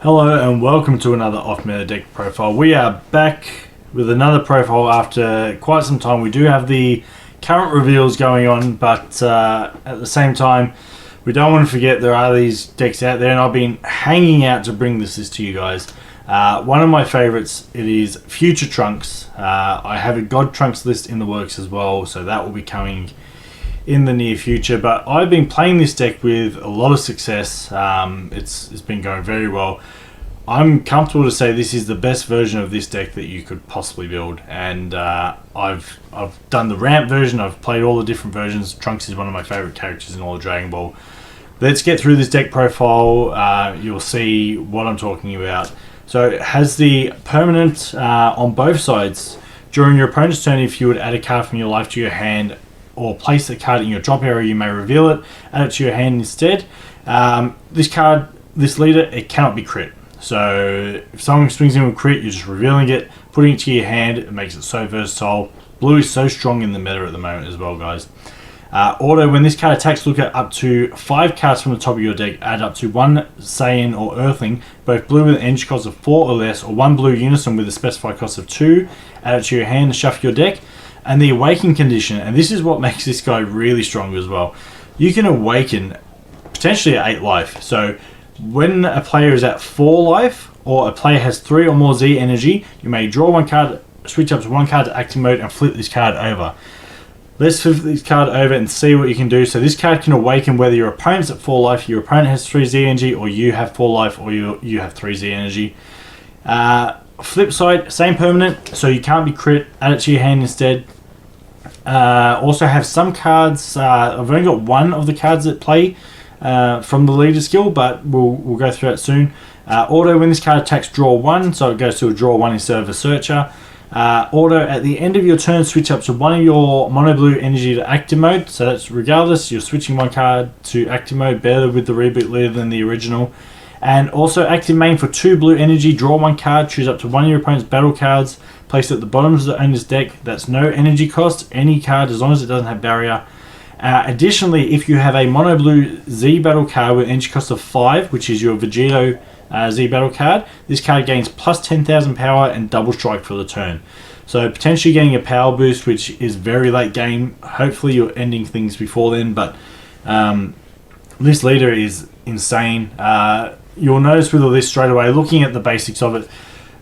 Hello and welcome to another off-meta deck profile. We are back with another profile after quite some time. We do have the current reveals going on, but at the same time, we don't want to forget there are these decks out there, and I've been hanging out to bring this to you guys. One of my favorites, it is Future Trunks. I have a God Trunks list in the works as well, so that will be coming in the near future, but I've been playing this deck with a lot of success. It's been going very well. I'm comfortable to say this is the best version of this deck that you could possibly build, and I've done the ramp version. I've played all the different versions. Trunks is one of my favorite characters in all of Dragon Ball. Let's get through this deck profile. You'll see what I'm talking about. So it has the permanent on both sides. During your opponent's turn, if you would add a card from your life to your hand or place a card in your drop area, you may reveal it, add it to your hand instead. This card, this leader, it cannot be crit. So if someone swings in with crit, you're just revealing it, putting it to your hand. It makes it so versatile. Blue is so strong in the meta at the moment as well, guys. Auto, when this card attacks, look at up to 5 cards from the top of your deck, add up to 1 Saiyan or Earthling, both blue with an energy cost of 4 or less, or 1 blue Unison with a specified cost of 2, add it to your hand and shuffle your deck. And the awaken condition, and this is what makes this guy really strong as well. You can awaken potentially at 8 life. So when a player is at 4 life, or a player has 3 or more Z energy, you may draw 1 card, switch up to 1 card to active mode, and flip this card over. Let's flip this card over and see what you can do. So this card can awaken whether your opponent's at 4 life, your opponent has 3 Z energy, or you have 4 life, or you have 3 Z energy. Flip side, same permanent, so you can't be crit, add it to your hand instead. Also have some cards, I've only got 1 of the cards that play from the leader skill, but we'll go through that soon. Auto, when this card attacks, draw 1, so it goes to a draw 1 instead of a searcher. Auto, at the end of your turn, switch up to 1 of your mono blue energy to active mode, so that's regardless, you're switching 1 card to active mode, better with the reboot leader than the original. And also active main for 2 blue energy, draw 1 card, choose up to 1 of your opponent's battle cards, place it at the bottom of the owner's deck. That's no energy cost, any card as long as it doesn't have barrier. Additionally, if you have a mono blue Z battle card with energy cost of 5, which is your Vegito Z battle card, this card gains plus 10,000 power and double strike for the turn. So potentially getting a power boost, which is very late game. Hopefully you're ending things before then, but this leader is insane. You'll notice with all this straight away, looking at the basics of it,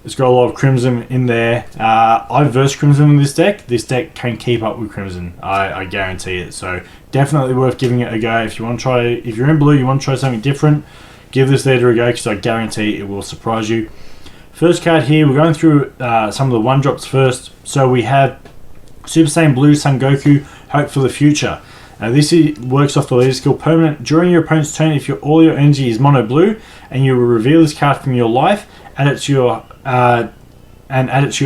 it's got a lot of Crimson in there. I've versed Crimson in this deck. This deck can keep up with Crimson. I guarantee it. So definitely worth giving it a go. If you want to try, if you're in blue, you want to try something different, give this leader a go, because I guarantee it will surprise you. First card here, we're going through some of the 1-drops first. So we have Super Saiyan Blue Son Goku, Hope for the Future. This works off the leader skill permanent. During your opponent's turn, if all your energy is mono blue, and you will reveal this card from your life, add it to your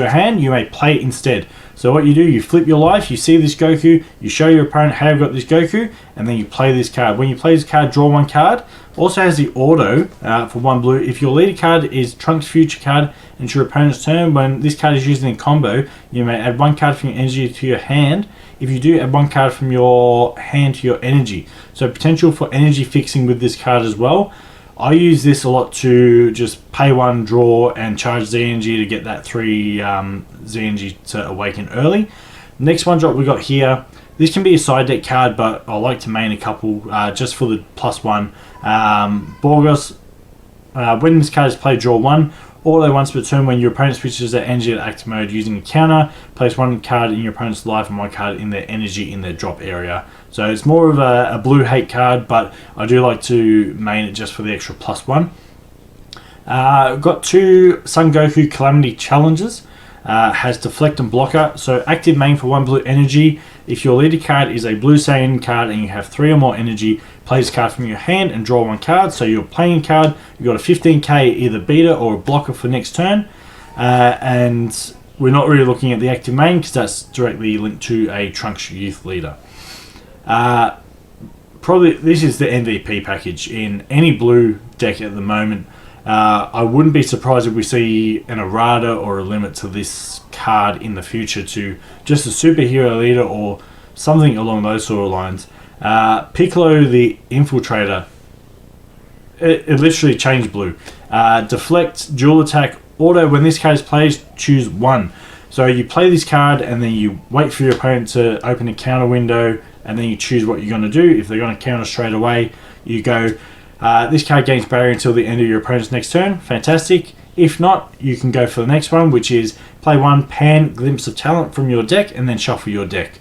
hand, you may play it instead. So what you do, you flip your life, you see this Goku, you show your opponent how you've got this Goku, and then you play this card. When you play this card, draw 1 card. Also has the auto for 1 blue. If your leader card is Trunks Future card into your opponent's turn, when this card is used in combo, you may add 1 card from your energy to your hand. If you do, add 1 card from your hand to your energy. So potential for energy fixing with this card as well. I use this a lot to just pay 1, draw, and charge Z energy to get that 3 Z energy to awaken early. Next 1-drop we got here. This can be a side deck card, but I like to main a couple just for the +1. Borgos, when this card is played, draw 1. Auto once per turn, when your opponent switches their energy to active mode using a counter, place 1 card in your opponent's life and 1 card in their energy in their drop area. So it's more of a blue hate card, but I do like to main it just for the extra +1. Got 2 Son Goku Calamity Challenges. Has Deflect and Blocker. So active main for 1 blue energy. If your leader card is a blue Saiyan card and you have 3 or more energy, play this card from your hand and draw 1 card. So you're playing a card, you've got a 15k either beater or a blocker for next turn. And we're not really looking at the active main because that's directly linked to a Trunks Youth leader. Probably this is the MVP package in any blue deck at the moment. I wouldn't be surprised if we see an errata or a limit to this card in the future to just a superhero leader or something along those sort of lines. Piccolo the Infiltrator. it literally changed blue. Deflect, dual attack, auto. When this card is played, choose one. So you play this card and then you wait for your opponent to open a counter window, and then you choose what you're going to do. If they're going to counter straight away, you go, this card gains barrier until the end of your opponent's next turn. Fantastic. If not, you can go for the next one, which is play one pan Glimpse of Talent from your deck and then shuffle your deck.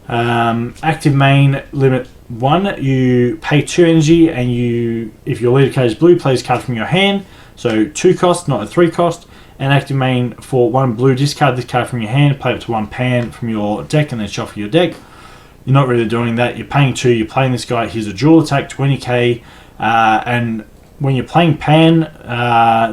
Active main limit 1, you pay 2 energy, and if your leader card is blue, play this card from your hand. So 2 cost, not a 3 cost. And active main for 1 blue, discard this card from your hand, play up to 1 pan from your deck, and then shuffle your deck. You're not really doing that. You're paying 2, you're playing this guy. He's a dual attack, 20k, and when you're playing pan,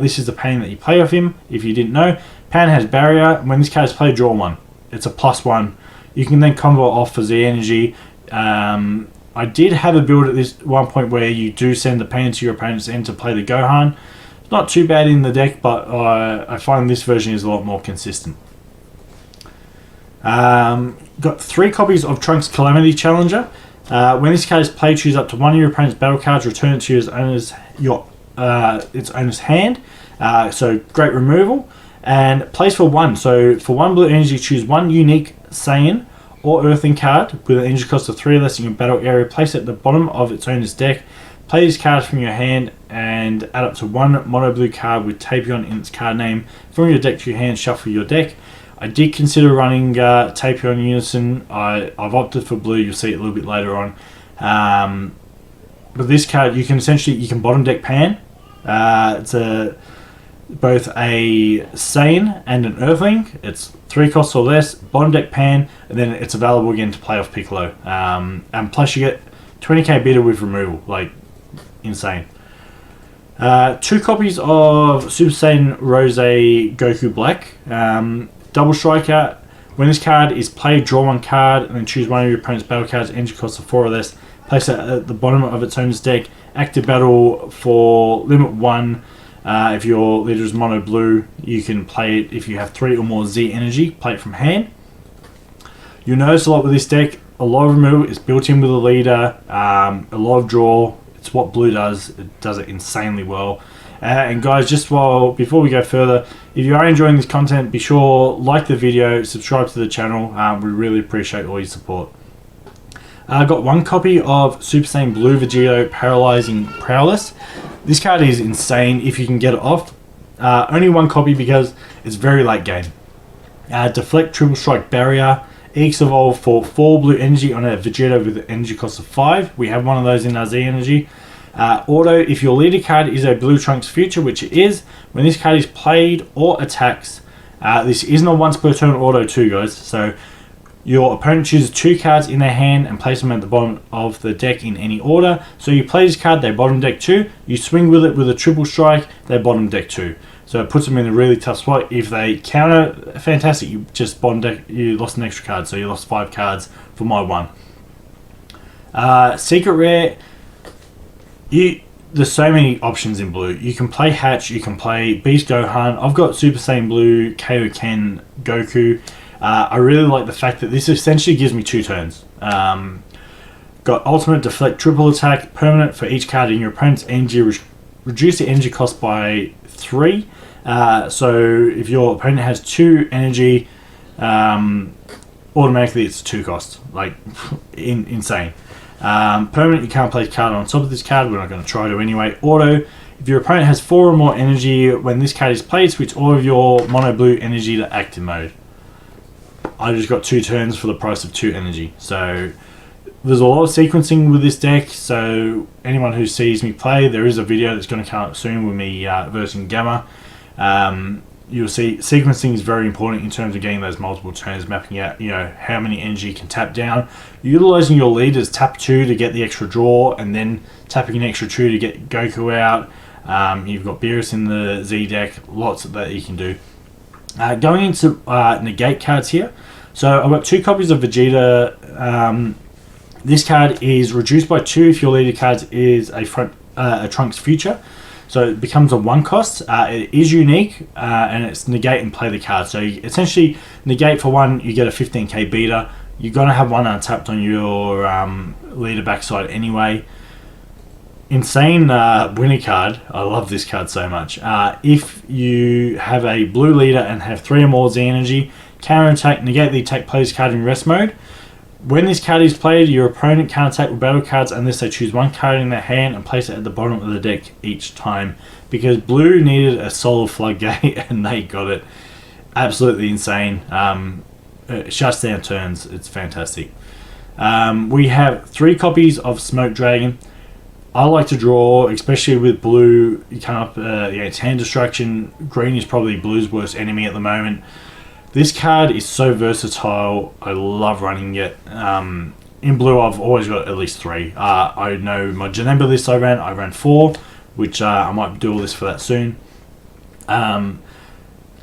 this is the pan that you play off him. If you didn't know, pan has barrier. When this card is played, draw 1. It's a +1. You can then combo off for Z energy. I did have a build at this one point where you do send the pan to your opponent's end to play the Gohan. It's not too bad in the deck, but I find this version is a lot more consistent. Got 3 copies of Trunks Calamity Challenger. When this card is played, choose up to 1 of your opponent's battle cards, return it to its owner's hand. So great removal. And plays for 1. So for 1 blue energy, choose 1 unique Saiyan or Earthling card with an energy cost of 3 or less in your battle area. Place it at the bottom of its owner's deck. Play this card from your hand and add up to 1 mono blue card with Tapion in its card name from your deck to your hand. Shuffle your deck. I did consider running Tapion Unison. I've opted for blue. You'll see it a little bit later on. But this card, you can bottom deck pan. It's both a Saiyan and an Earthling. It's 3 costs or less, bottom deck pan, and then it's available again to play off Piccolo. And plus you get 20k bidder with removal, like insane. 2 copies of Super Saiyan Rose Goku Black. Double striker. When this card is played, draw 1 card and then choose 1 of your opponent's battle cards. Energy cost of 4 or less. Place it at the bottom of its owner's deck. Active battle for limit 1. If your leader is mono blue, you can play it if you have 3 or more Z energy. Play it from hand. You'll notice a lot with this deck. A lot of removal is built in with the leader. A lot of draw. It's what blue does. It does it insanely well. And guys, before we go further, if you are enjoying this content, be sure like the video, subscribe to the channel. We really appreciate all your support. I got 1 copy of Super Saiyan Blue Vegito Paralyzing Prowess. This card is insane if you can get it off. Only 1 copy because it's very late game. Deflect, Triple Strike, Barrier. EX Evolve for 4 blue energy on a Vegeta with an energy cost of 5. We have one of those in our Z energy. Auto, if your leader card is a Blue Trunks Future, which it is, when this card is played or attacks, this isn't a once per turn auto too, guys. So your opponent chooses 2 cards in their hand and place them at the bottom of the deck in any order. So you play this card, they bottom deck 2. You swing with it with a triple strike, they bottom deck 2. So it puts them in a really tough spot. If they counter, fantastic. You just bottom deck. You lost an extra card, so you lost 5 cards for my 1. Secret rare. There's so many options in blue. You can play Hatch. You can play Beast Gohan. I've got Super Saiyan Blue Kaioken Goku. I really like the fact that this essentially gives me 2 turns. Got Ultimate Deflect Triple Attack, permanent for each card in your opponent's energy. Reduce the energy cost by 3. So if your opponent has 2 energy, automatically it's 2 cost. Like, insane. Permanent, you can't place a card on top of this card. We're not going to try to anyway. Auto, if your opponent has 4 or more energy, when this card is played, switch all of your mono blue energy to active mode. I just got 2 turns for the price of 2 energy. So there's a lot of sequencing with this deck. So anyone who sees me play, there is a video that's going to come up soon with me versing Gamma. You'll see sequencing is very important in terms of getting those multiple turns, mapping out how many energy you can tap down, utilizing your leaders tap 2 to get the extra draw, and then tapping an extra 2 to get Goku out. You've got Beerus in the Z deck, lots of that you can do. Going into negate cards here, so I've got 2 copies of Vegeta. This card is reduced by 2 if your leader card is a Trunks Future. So it becomes a 1 cost. It is unique, and it's negate and play the card. So you essentially negate for 1, you get a 15k beater. You're going to have 1 untapped on your leader backside anyway. Insane winner card. I love this card so much. If you have a blue leader and have 3 or more Z energy, counter attack, negate the attack player's card in rest mode. When this card is played, your opponent can't attack with battle cards unless they choose one card in their hand and place it at the bottom of the deck each time. Because blue needed a solid floodgate and they got it. Absolutely insane. It shuts down turns. It's fantastic. We have 3 copies of Smoke Dragon. I like to draw, especially with blue. You come up against hand destruction. Green is probably blue's worst enemy at the moment. This card is so versatile. I love running it. In blue, I've always got at least 3. I know my Janemba list I ran 4, which I might do all this for that soon.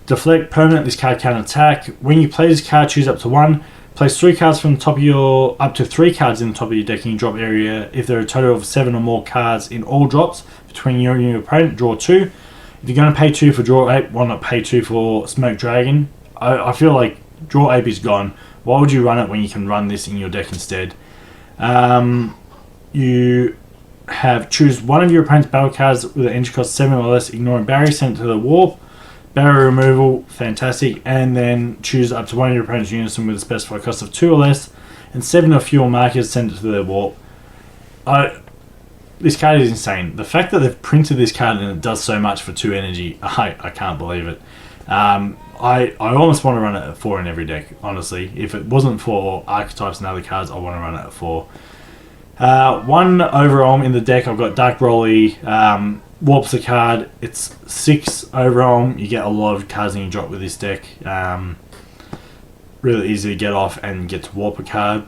Deflect permanent. This card can attack. When you play this card, choose up to 1. Place 3 cards from the top of your up to 3 cards in the top of your deck in your drop area. If there are a total of 7 or more cards in all drops between you and your opponent, draw 2. If you're going to pay 2 for draw ape, why not pay 2 for Smoke Dragon? I feel like draw ape is gone. Why would you run it when you can run this in your deck instead? You have choose one of your opponent's battle cards with an energy cost 7 or less, ignoring barrier, send it to the warp. Barrier removal, fantastic. And then choose up to one of your opponent's unison with a specified cost of 2 or less, and 7 or fewer markers, send it to their warp. This card is insane. The fact that they've printed this card and it does so much for 2 energy, I can't believe it. I almost want to run it at 4 in every deck, honestly. If it wasn't for archetypes and other cards, I want to run it at 4. 1 overall in the deck, I've got Dark Broly, warps a card. It's 6 overall. You get a lot of cards in your drop with this deck. Really easy to get off and get to warp a card.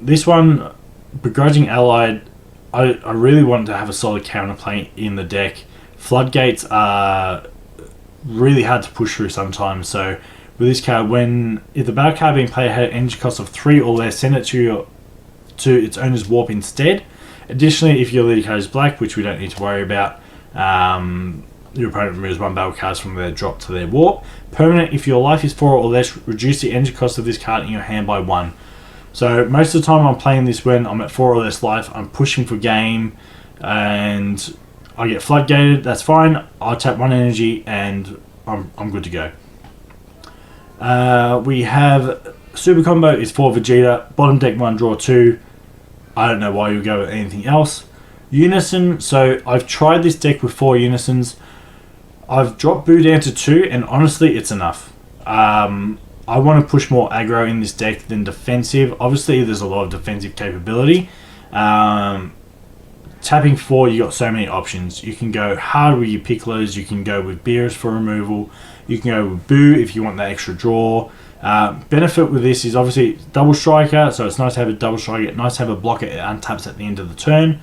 This one, Begrudging Allied, I really want to have a solid counterplay in the deck. Floodgates are really hard to push through sometimes, so with this card, if the battle card being played had an energy cost of 3 or less, send it to its owner's warp instead. Additionally, if your leader card is black, which we don't need to worry about, your opponent removes 1 battle cards from their drop to their warp. Permanent, if your life is 4 or less, reduce the energy cost of this card in your hand by 1. So most of the time I'm playing this when I'm at 4 or less life, I'm pushing for game, and I get floodgated, that's fine. I'll tap 1 energy and I'm good to go. We have Super Combo is 4 Vegeta, bottom deck 1, draw 2. I don't know why you would go with anything else. Unison, so I've tried this deck with 4 Unisons. I've dropped Boo down to 2, and honestly it's enough. I want to push more aggro in this deck than defensive. Obviously there's a lot of defensive capability. Tapping 4, you got so many options. You can go hard with your Piccolos, you can go with Beerus for removal, you can go with Boo if you want that extra draw. Benefit with this is obviously double striker, so it's nice to have a double striker, nice to have a blocker it untaps at the end of the turn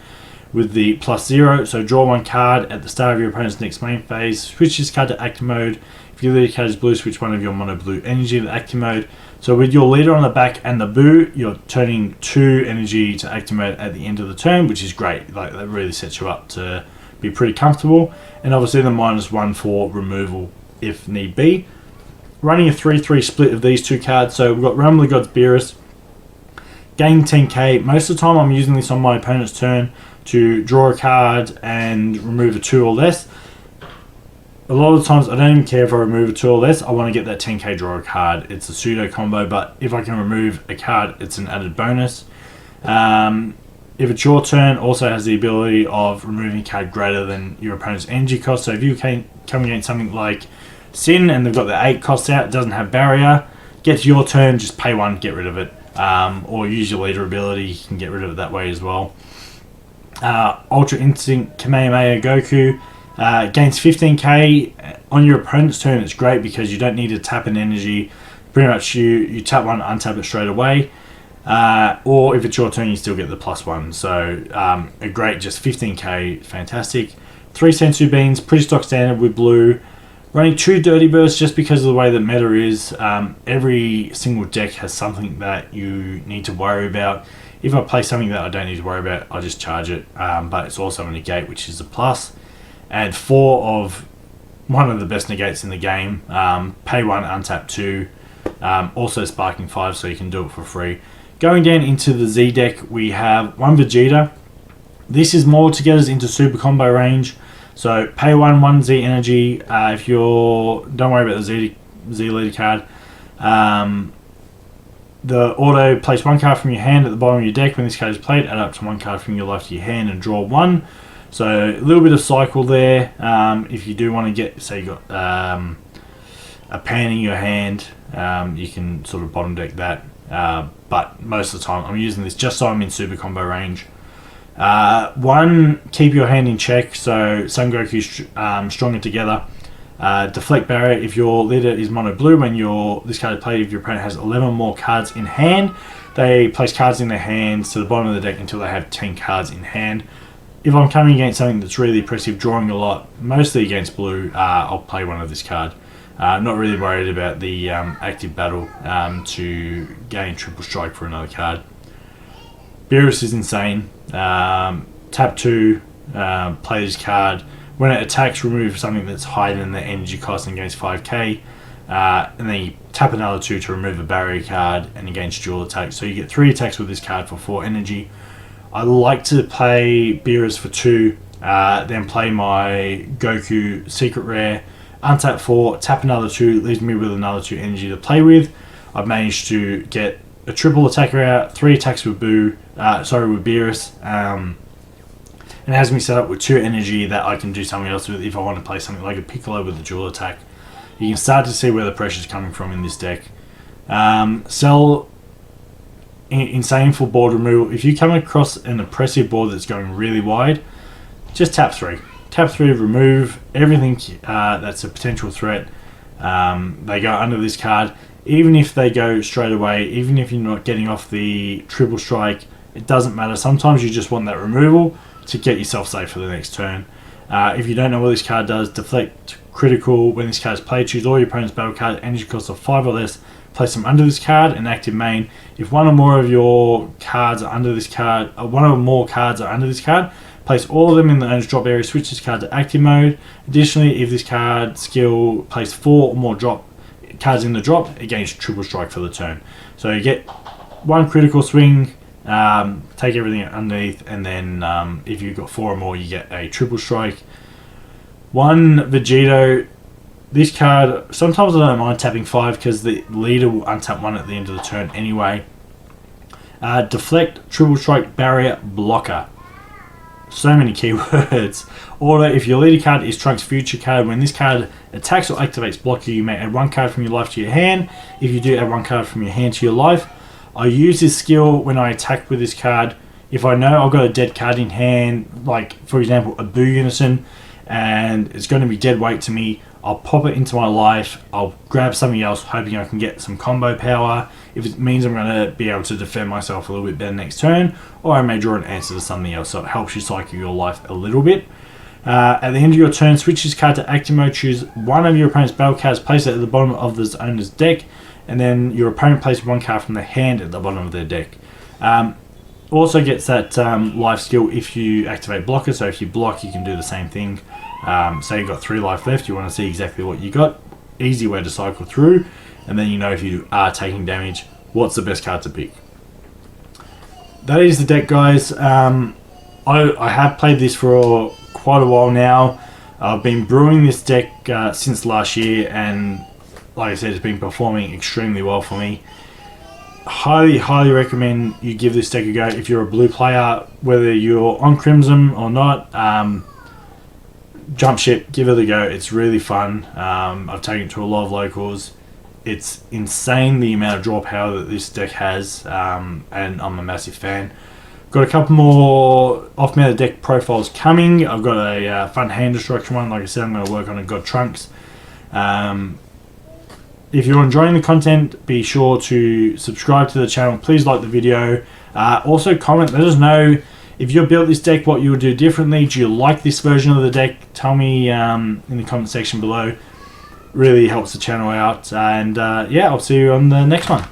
with the +0, so draw 1 card at the start of your opponent's next main phase, switch this card to active mode. If your leader card is blue, switch one of your mono blue energy to active mode. So with your leader on the back and the Boo, you're turning 2 energy to active mode at the end of the turn, which is great. Like, that really sets you up to be pretty comfortable. And obviously the -1 for removal if need be. Running a 3-3 split of these 2 cards. So we've got Realm of the Gods Beerus. Gain 10k. Most of the time I'm using this on my opponent's turn to draw a card and remove a 2 or less. A lot of the times I don't even care if I remove a 2 or less. I want to get that 10k draw a card. It's a pseudo combo, but if I can remove a card, it's an added bonus. If it's your turn, also has the ability of removing a card greater than your opponent's energy cost. So if you can come against something like Sin and they've got the 8 costs out, it doesn't have barrier, get to your turn, just pay 1, get rid of it. Or use your leader ability, you can get rid of it that way as well. Ultra Instinct Kamehameha Goku. Gains 15k on your opponent's turn. It's great because you don't need to tap an energy. Pretty much you tap 1, untap it straight away. Or if it's your turn, you still get the +1. So a great, just 15k, fantastic. 3 Sensu Beans, pretty stock standard with blue. Running 2 Dirty Bursts just because of the way the meta is. Every single deck has something that you need to worry about. If I play something that I don't need to worry about, I just charge it. But it's also a negate, which is a plus. Add 4 of one of the best negates in the game. Pay 1, untap 2. Also sparking 5, so you can do it for free. Going down into the Z deck, we have 1 Vegeta. This is more to get us into super combo range. So pay 1 Z energy. If you're, don't worry about the Z leader card. The auto, place 1 card from your hand at the bottom of your deck. When this card is played, add up to 1 card from your life to your hand and draw 1. So a little bit of cycle there. If you do want to get, say you got a pan in your hand, you can sort of bottom deck that. But most of the time I'm using this just so I'm in super combo range. 1, keep your hand in check. So Son Goku's stronger together. Deflect barrier. If your leader is mono blue, when this card is played, if your opponent has 11 more cards in hand, they place cards in their hands to the bottom of the deck until they have 10 cards in hand. If I'm coming against something that's really oppressive, drawing a lot, mostly against blue, I'll play one of this card. Not really worried about the active battle to gain triple strike for another card. Beerus is insane. Tap 2, play this card. When it attacks, remove something that's higher than the energy cost and gains 5k. And then you tap another 2 to remove a barrier card and against dual attack. So you get 3 attacks with this card for 4 energy. I like to play Beerus for 2, then play my Goku secret rare, untap 4, tap another 2, leaves me with another 2 energy to play with. I've managed to get a triple attacker out, 3 attacks with Beerus, and it has me set up with 2 energy that I can do something else with if I want to play something like a Piccolo with a dual attack. You can start to see where the pressure is coming from in this deck. Sell insane for board removal. If you come across an oppressive board that's going really wide, just tap 3. Tap 3, remove everything that's a potential threat. They go under this card. Even if they go straight away, even if you're not getting off the triple strike, it doesn't matter. Sometimes you just want that removal to get yourself safe for the next turn. If you don't know what this card does, deflect critical. When this card is played, choose all your opponent's battle cards, energy cost of 5 or less, place them under this card and active main. If one or more of your cards are under this card, place all of them in the owner's drop area, switch this card to active mode. Additionally, if this card skill, place 4 or more drop cards in the drop, it gains triple strike for the turn. So you get 1 critical swing, take everything underneath, and then if you've got 4 or more, you get a triple strike. 1 Vegito. This card, sometimes I don't mind tapping 5 because the leader will untap 1 at the end of the turn anyway. Deflect, triple strike, barrier, blocker. So many keywords. Order, if your leader card is Trunks' future card, when this card attacks or activates blocker, you may add 1 card from your life to your hand. If you do, add 1 card from your hand to your life. I use this skill when I attack with this card. If I know I've got a dead card in hand, like for example a Boo Unison, and it's going to be dead weight to me, I'll pop it into my life, I'll grab something else hoping I can get some combo power. If it means I'm going to be able to defend myself a little bit better next turn, or I may draw an answer to something else, so it helps you cycle your life a little bit. At the end of your turn, switch this card to active mode, choose one of your opponent's battle cards, place it at the bottom of the owner's deck, and then your opponent places 1 card from the hand at the bottom of their deck. Also gets that life skill if you activate blocker, so if you block you can do the same thing. Say you've got 3 life left, you want to see exactly what you got, easy way to cycle through, and then you know if you are taking damage, what's the best card to pick. That is the deck, guys. I have played this for quite a while now. I've been brewing this deck since last year, and like I said, it's been performing extremely well for me. Highly recommend you give this deck a go if you're a blue player, whether you're on Crimson or not. Jump ship, give it a go. It's really fun. I've taken it to a lot of locals. It's insane the amount of draw power that this deck has, and I'm a massive fan. Got a couple more off-meta deck profiles coming. I've got a fun hand destruction one. Like I said, I'm going to work on a God Trunks. If you're enjoying the content, be sure to subscribe to the channel. Please like the video. Also comment, let us know if you built this deck, what you would do differently. Do you like this version of the deck? Tell me in the comment section below. Really helps the channel out. And yeah, I'll see you on the next one.